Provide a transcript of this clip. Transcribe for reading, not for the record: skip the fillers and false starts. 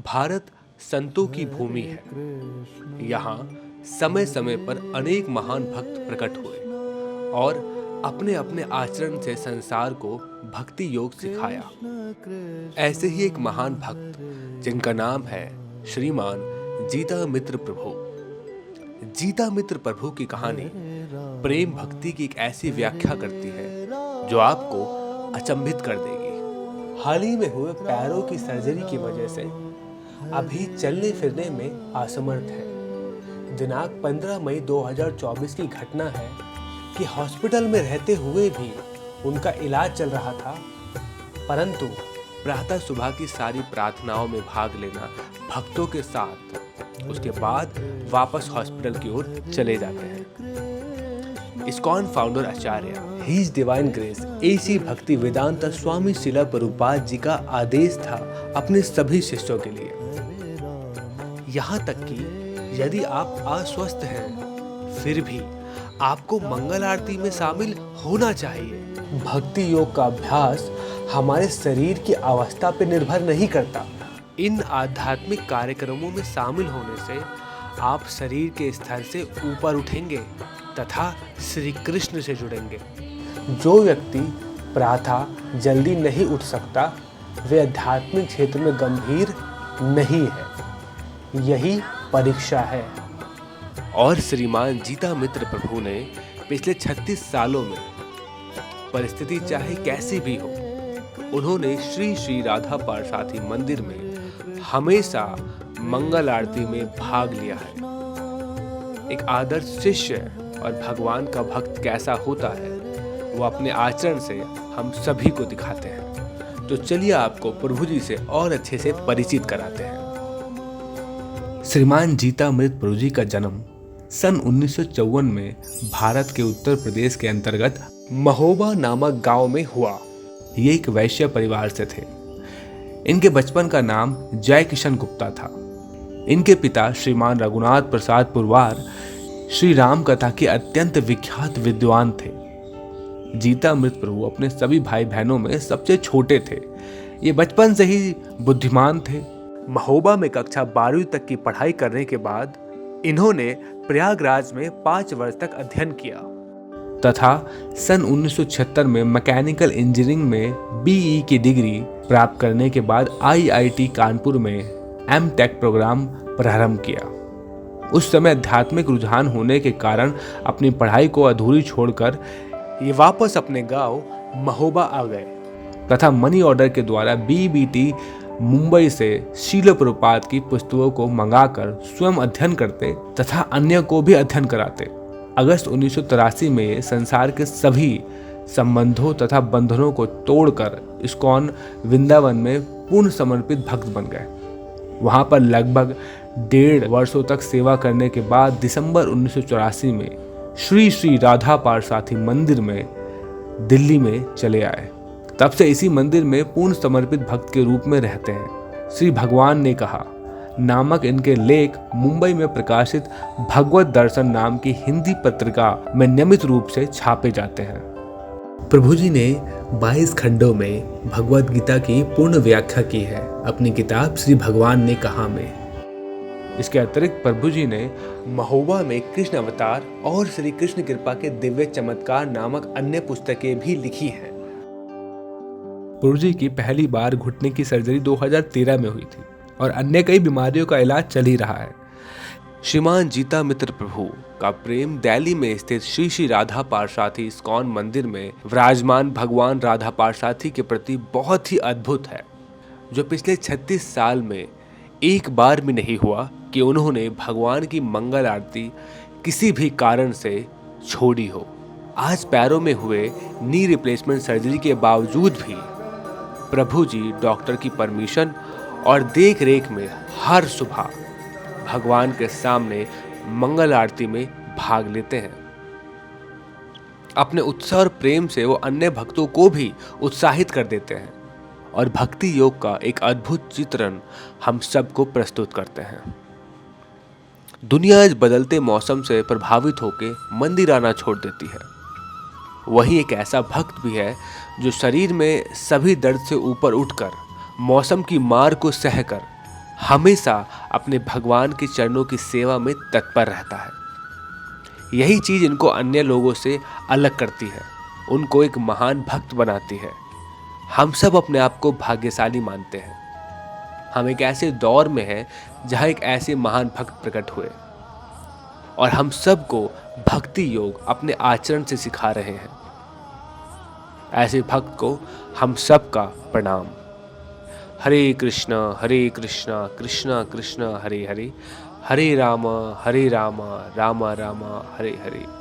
भारत संतों की भूमि है। यहाँ समय समय पर अनेक महान भक्त प्रकट हुए और अपने अपने आचरण से संसार को भक्ति योग सिखाया। ऐसे ही एक महान भक्त जिनका नाम है श्रीमान जीता मित्र प्रभु। जीता मित्र प्रभु की कहानी प्रेम भक्ति की एक ऐसी व्याख्या करती है जो आपको अचंभित कर देगी। हाल ही में हुए पैरों की सर्जरी की वजह से अभी चलने फिरने में असमर्थ है। दिनांक 15 मई 2024 की घटना है कि हॉस्पिटल में रहते हुए भी उनका इलाज चल रहा था, परंतु प्रातः सुबह की सारी प्रार्थनाओं में भाग लेना भक्तों के साथ उसके बाद वापस हॉस्पिटल की ओर चले जाते हैं। इस्कॉन फाउंडर आचार्य हिज डिवाइन ग्रेस एसी भक्ति वेदांत स्वामी शिला प्रभुपाद जी का आदेश था अपने सभी शिष्यों के लिए। यहाँ तक कि यदि आप अस्वस्थ हैं फिर भी आपको मंगल आरती में शामिल होना चाहिए। भक्ति योग का अभ्यास हमारे शरीर की अवस्था पर निर्भर नहीं करता। इन आध्यात्मिक कार्यक्रमों में शामिल होने से आप शरीर के स्तर से ऊपर उठेंगे तथा श्री कृष्ण से जुड़ेंगे। जो व्यक्ति प्रातः जल्दी नहीं उठ सकता वे आध्यात्मिक क्षेत्र में गंभीर नहीं है। यही परीक्षा है। और श्रीमान जीता मित्र प्रभु ने पिछले 36 सालों में परिस्थिति चाहे कैसी भी हो, उन्होंने श्री श्री राधा पार्षाथी मंदिर में हमेशा मंगल आरती में भाग लिया है। एक आदर्श शिष्य और भगवान का भक्त कैसा होता है वो अपने आचरण से हम सभी को दिखाते हैं। तो चलिए आपको प्रभु जी से और अच्छे से परिचित कराते हैं। श्रीमान जीता मृत प्रभु जी का जन्म सन 1954 में भारत के उत्तर प्रदेश के अंतर्गत महोबा नामक गांव में हुआ। ये एक वैश्य परिवार से थे। इनके बचपन का नाम जय किशन गुप्ता था। इनके पिता श्रीमान रघुनाथ प्रसाद पुरवार श्री राम कथा के अत्यंत विख्यात विद्वान थे। जीता मृत प्रभु अपने सभी भाई बहनों में सबसे छोटे थे। ये बचपन से ही बुद्धिमान थे। महोबा में कक्षा 12वीं तक की पढ़ाई करने के बाद इन्होंने प्रयागराज में 5 वर्ष तक अध्ययन किया तथा सन 1976 में मैकेनिकल इंजीनियरिंग में बीई की डिग्री प्राप्त करने के बाद आईआईटी कानपुर में एमटेक प्रोग्राम प्रारंभ किया। उस समय आध्यात्मिक रुझान होने के कारण अपनी पढ़ाई को अधूरी छोड़कर ये वापस अपने गांव महोबा आ गए तथा मनी ऑर्डर के द्वारा बीबीटी मुंबई से शील प्रभुपाद की पुस्तकों को मंगाकर स्वयं अध्ययन करते तथा अन्य को भी अध्ययन कराते। अगस्त 1983 में संसार के सभी संबंधों तथा बंधनों को तोड़कर इस्कॉन वृंदावन में पूर्ण समर्पित भक्त बन गए। वहां पर लगभग 1.5 वर्षों तक सेवा करने के बाद दिसंबर 1984 में श्री श्री राधा पार्षाथी मंदिर में दिल्ली में चले आए। तब से इसी मंदिर में पूर्ण समर्पित भक्त के रूप में रहते हैं। श्री भगवान ने कहा नामक इनके लेख मुंबई में प्रकाशित भगवत दर्शन नाम की हिंदी पत्रिका में नियमित रूप से छापे जाते हैं। प्रभु जी ने 22 खंडों में भगवत गीता की पूर्ण व्याख्या की है अपनी किताब श्री भगवान ने कहा में। इसके अतिरिक्त प्रभु जी ने महोबा में कृष्ण अवतार और श्री कृष्ण कृपा के दिव्य चमत्कार नामक अन्य पुस्तकें भी लिखी हैं। प्रभु जी की पहली बार घुटने की सर्जरी 2013 में हुई थी और अन्य कई बीमारियों का इलाज चल ही रहा है। श्रीमान जीता मित्र प्रभु का प्रेम दिल्ली में स्थित श्री श्री राधा पार्षाथी इस्कॉन मंदिर में विराजमान भगवान राधा पार्षाथी के प्रति बहुत ही अद्भुत है, जो पिछले 36 साल में एक बार भी नहीं हुआ कि उन्होंने भगवान की मंगल आरती किसी भी कारण से छोड़ी हो। आज पैरों में हुए नी रिप्लेसमेंट सर्जरी के बावजूद भी प्रभु जी डॉक्टर की परमिशन और देख रेख में हर सुबह भगवान के सामने मंगल आरती में भाग लेते हैं। अपने उत्साह और प्रेम से वो अन्य भक्तों को भी उत्साहित कर देते हैं और भक्ति योग का एक अद्भुत चित्रण हम सबको प्रस्तुत करते हैं। दुनिया इस बदलते मौसम से प्रभावित होकर मंदिर आना छोड़ देती है। वहीं एक ऐसा भक्त भी है जो शरीर में सभी दर्द से ऊपर उठकर मौसम की मार को सहकर हमेशा अपने भगवान के चरणों की सेवा में तत्पर रहता है। यही चीज़ इनको अन्य लोगों से अलग करती है, उनको एक महान भक्त बनाती है। हम सब अपने आप को भाग्यशाली मानते हैं। हम एक ऐसे दौर में हैं जहाँ एक ऐसे महान भक्त प्रकट हुए और हम सबको भक्ति योग अपने आचरण से सिखा रहे हैं। ऐसे भक्त को हम सबका प्रणाम। हरे कृष्णा कृष्णा कृष्णा हरे हरे, हरे राम राम राम हरे हरे।